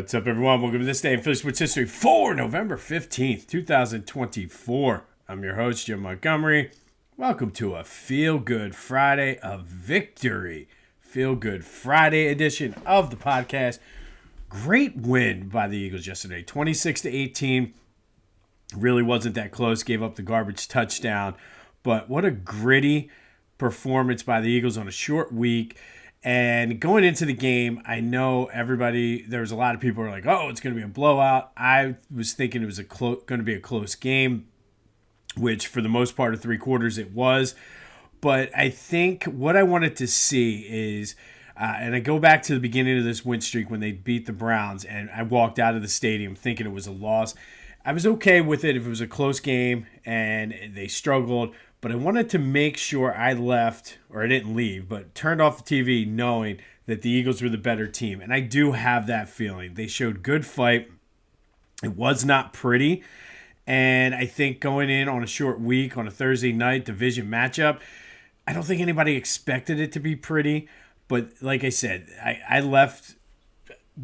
What's up, everyone? Welcome to this day in Philly sports history for November 15th, 2024. I'm your host, Jim Montgomery. Welcome to a Feel Good Friday of victory. Feel Good Friday edition of the podcast. Great win by the Eagles yesterday, 26-18. Really wasn't that close. Gave up the garbage touchdown. But what a gritty performance by the Eagles on a short week. And going into the game, I know there was a lot of people who were like, oh, it's going to be a blowout. I was thinking it was going to be a close game, which for the most part of three quarters it was. But I think what I wanted to see is, and I go back to the beginning of this win streak when they beat the Browns, and I walked out of the stadium thinking it was a loss. I was okay with it if it was a close game and they struggled, but I wanted to make sure I left, or I didn't leave, but turned off the TV knowing that the Eagles were the better team. And I do have that feeling. They showed good fight. It was not pretty. And I think going in on a short week, on a Thursday night division matchup, I don't think anybody expected it to be pretty. But like I said, I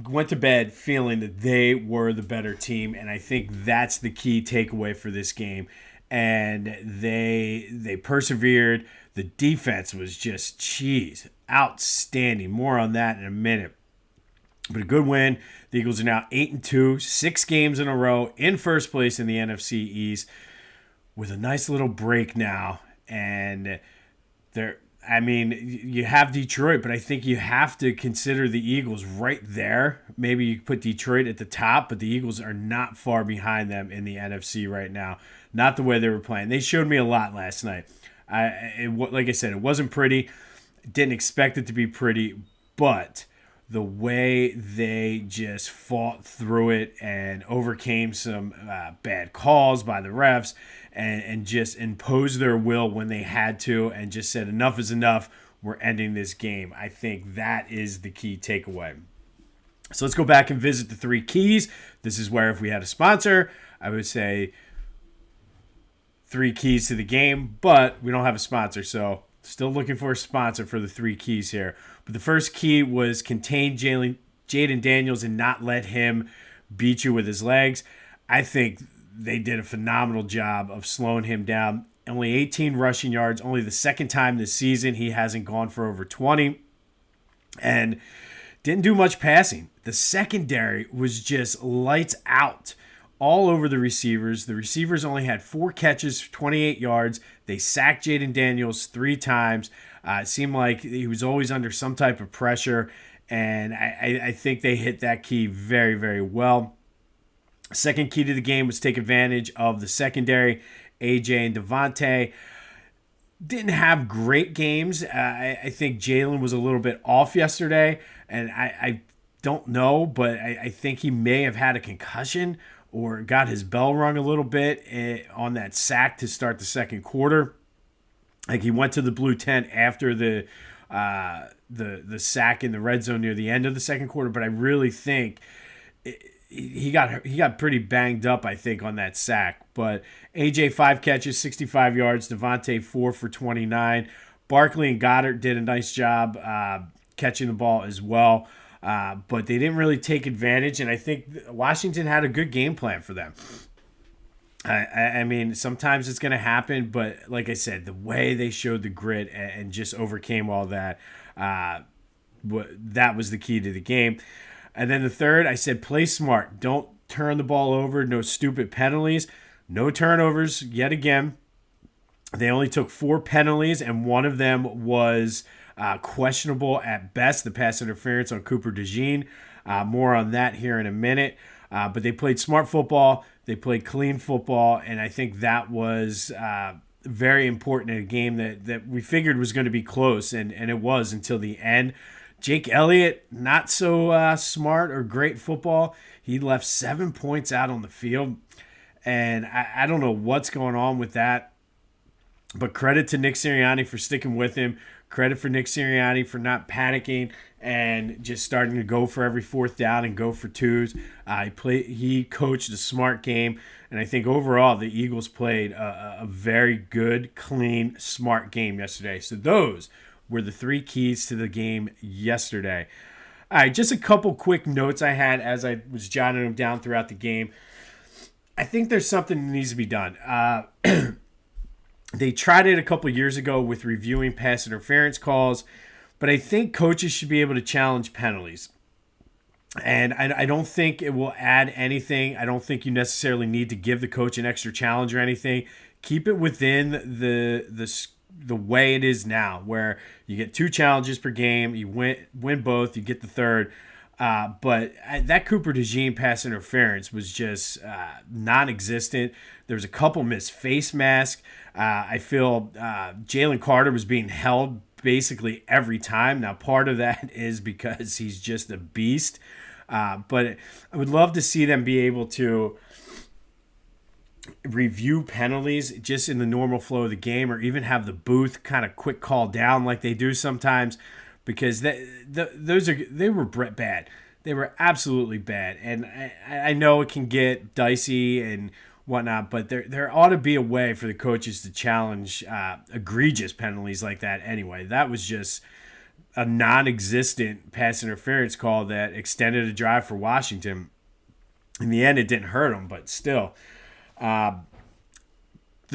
went to bed feeling that they were the better team, and I think that's the key takeaway for this game. And they persevered. The defense was just, outstanding. More on that in a minute. But a good win. The Eagles are now 8-2, 6 games in a row in first place in the NFC East with a nice little break now. And you have Detroit, but I think you have to consider the Eagles right there. Maybe you put Detroit at the top, but the Eagles are not far behind them in the NFC right now. Not the way they were playing. They showed me a lot last night. Like I said, it wasn't pretty. Didn't expect it to be pretty, but the way they just fought through it and overcame some bad calls by the refs and just imposed their will when they had to and just said enough is enough, we're ending this game. I think that is the key takeaway. So let's go back and visit the three keys. This is where if we had a sponsor, I would say three keys to the game, but we don't have a sponsor, so still looking for a sponsor for the three keys here. But the first key was contain Jaden Daniels and not let him beat you with his legs. I think they did a phenomenal job of slowing him down. Only 18 rushing yards, only the second time this season he hasn't gone for over 20. And didn't do much passing. The secondary was just lights out all over the receivers. The receivers only had 4 catches for 28 yards. They sacked Jaden Daniels 3 times. It seemed like he was always under some type of pressure, and I think they hit that key very, very well. Second key to the game was take advantage of the secondary. AJ and Devontae didn't have great games. I think Jalen was a little bit off yesterday, and I don't know, but I think he may have had a concussion or got his bell rung a little bit on that sack to start the second quarter. Like he went to the blue tent after the sack in the red zone near the end of the second quarter, but I really think he got pretty banged up, I think, on that sack. But AJ 5 catches, 65 yards. Devontae 4 for 29. Barkley and Goddard did a nice job catching the ball as well. But they didn't really take advantage, and I think Washington had a good game plan for them. I mean, sometimes it's going to happen, but like I said, the way they showed the grit and just overcame all that, that was the key to the game. And then the third, I said play smart. Don't turn the ball over. No stupid penalties. No turnovers yet again. They only took 4 penalties, and one of them was questionable at best, the pass interference on Cooper DeJean. More on that here in a minute. But they played smart football. They played clean football, and I think that was very important in a game that we figured was going to be close, and it was until the end. Jake Elliott, not so smart or great football. He left 7 points out on the field, and I don't know what's going on with that. But credit to Nick Sirianni for sticking with him. Credit for Nick Sirianni for not panicking and just starting to go for every fourth down and go for twos. He coached a smart game, and I think overall the Eagles played a very good, clean, smart game yesterday. So those were the 3 keys to the game yesterday. All right, just a couple quick notes I had as I was jotting them down throughout the game. I think there's something that needs to be done. They tried it a couple years ago with reviewing pass interference calls, but I think coaches should be able to challenge penalties. And I don't think it will add anything. I don't think you necessarily need to give the coach an extra challenge or anything. Keep it within the way it is now, where you get 2 challenges per game, you win both, you get the third. But that Cooper DeJean pass interference was just non-existent. There was a couple missed face masks. I feel Jalen Carter was being held basically every time. Now, part of that is because he's just a beast. But I would love to see them be able to review penalties just in the normal flow of the game, or even have the booth kind of quick call down like they do sometimes, because they were bad. They were absolutely bad. And I know it can get dicey and whatnot, but there ought to be a way for the coaches to challenge egregious penalties like that anyway. That was just a non-existent pass interference call that extended a drive for Washington. In the end, it didn't hurt them, but still. The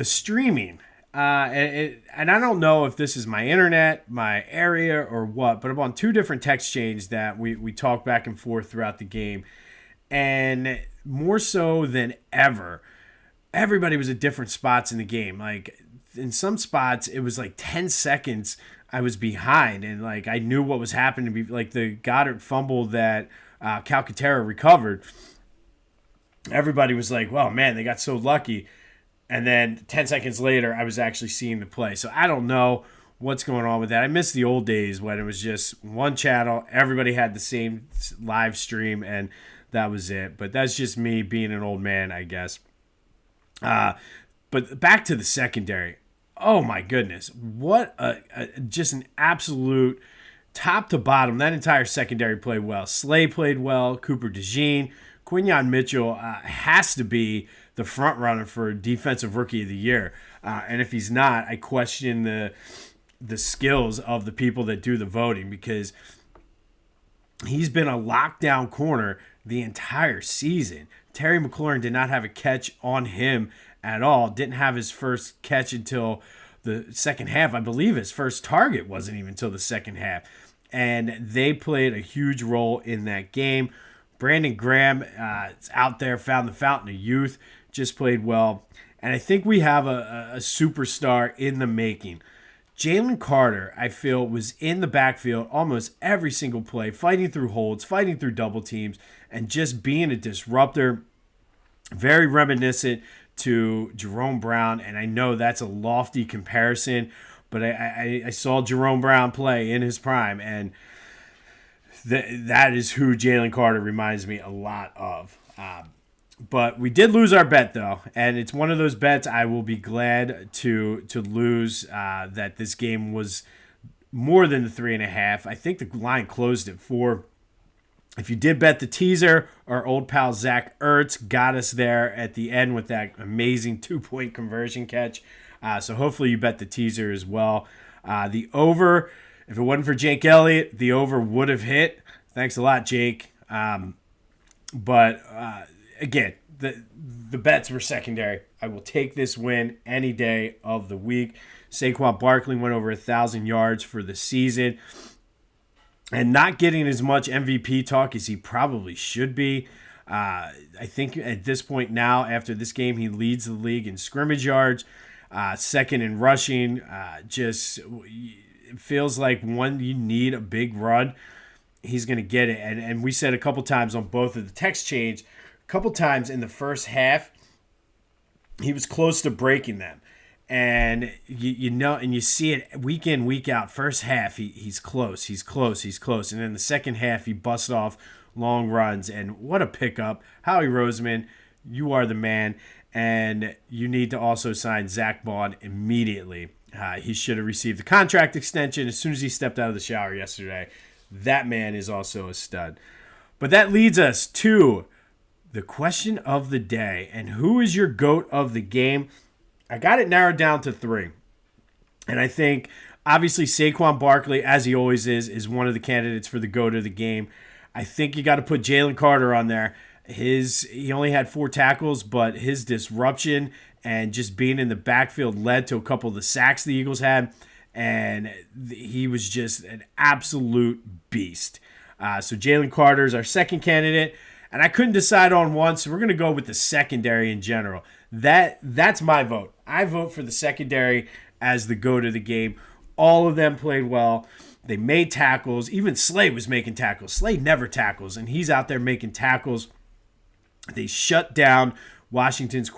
streaming, and I don't know if this is my internet, my area, or what, but I'm on 2 different text chains that we talk back and forth throughout the game. And more so than ever, everybody was at different spots in the game. Like, in some spots, it was like 10 seconds I was behind, and like I knew what was happening. To be like the Goddard fumble that Calcaterra recovered. Everybody was like, well, man, they got so lucky. And then 10 seconds later, I was actually seeing the play. So I don't know what's going on with that. I miss the old days when it was just one channel. Everybody had the same live stream, and that was it. But that's just me being an old man, I guess. But back to the secondary. Oh, my goodness. What just an absolute top to bottom. That entire secondary played well. Slay played well. Cooper DeJean. Quinyon Mitchell has to be the front runner for Defensive Rookie of the Year. And if he's not, I question the skills of the people that do the voting, because he's been a lockdown corner the entire season. Terry McLaurin did not have a catch on him at all. Didn't have his first catch until the second half. I believe his first target wasn't even until the second half. And they played a huge role in that game. Brandon Graham is out there, found the fountain of youth, just played well. And I think we have a superstar in the making. Jalen Carter, I feel, was in the backfield almost every single play, fighting through holds, fighting through double teams, and just being a disruptor. Very reminiscent to Jerome Brown, and I know that's a lofty comparison, but I saw Jerome Brown play in his prime, and that is who Jalen Carter reminds me a lot of. But we did lose our bet, though, and it's one of those bets I will be glad to lose, that this game was more than the 3.5. I think the line closed at 4. If you did bet the teaser, our old pal Zach Ertz got us there at the end with that amazing 2-point conversion catch. So hopefully you bet the teaser as well. The over, if it wasn't for Jake Elliott, the over would have hit. Thanks a lot, Jake. But again, the bets were secondary. I will take this win any day of the week. Saquon Barkley went over 1,000 yards for the season, and not getting as much MVP talk as he probably should be. I think at this point now, after this game, he leads the league in scrimmage yards, second in rushing. Just it feels like when you need a big run, he's going to get it. And we said a couple times on both of the text chains, a couple times in the first half, he was close to breaking them. And you know, and you see it week in, week out. First half, he's close. And then the second half, he busts off long runs. And what a pickup. Howie Roseman, you are the man. And you need to also sign Zach Bond immediately. He should have received the contract extension as soon as he stepped out of the shower yesterday. That man is also a stud. But that leads us to the question of the day. And who is your GOAT of the game? I got it narrowed down to 3. And I think Obviously, Saquon Barkley, as he always is one of the candidates for the GOAT of the game. I think you got to put Jalen Carter on there. He only had 4 tackles, but his disruption and just being in the backfield led to a couple of the sacks the Eagles had, and he was just an absolute beast. So Jalen Carter is our second candidate, and I couldn't decide on one, so we're going to go with the secondary in general. That's my vote. I vote for the secondary as the GOAT of the game. All of them played well. They made tackles. Even Slade was making tackles. Slade never tackles, and he's out there making tackles. They shut down Washington's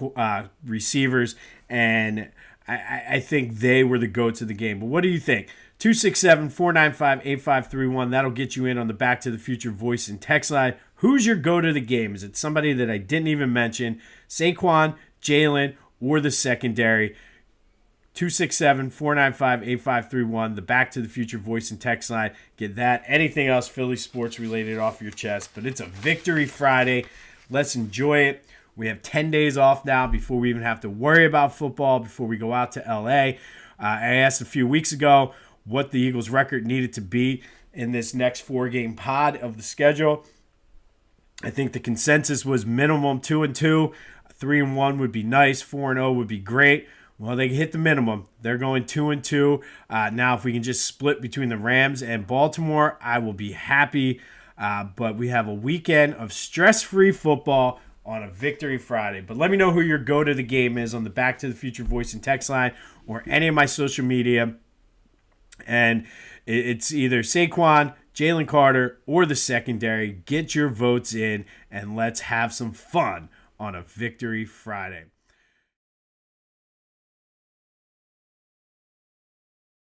receivers, and I think they were the GOATs of the game. But what do you think? 267-495-8531. That'll get you in on the Back to the Future voice and text line. Who's your GOAT of the game? Is it somebody that I didn't even mention? Saquon, Jalen, or the secondary? 267-495-8531, the Back to the Future voice and text line. Get that. Anything else Philly sports related off your chest. But it's a Victory Friday. Let's enjoy it. We have 10 days off now before we even have to worry about football, before we go out to L.A. I asked a few weeks ago what the Eagles' record needed to be in this next 4-game pod of the schedule. I think the consensus was minimum 2-2. 3-1 would be nice. 4-0 would be great. Well, they hit the minimum. They're going 2-2. Now, if we can just split between the Rams and Baltimore, I will be happy. But we have a weekend of stress-free football on a Victory Friday. But let me know who your GOAT of the game is on the Back to the Future voice and text line or any of my social media. And it's either Saquon, Jalen Carter, or the secondary. Get your votes in, and let's have some fun on a Victory Friday.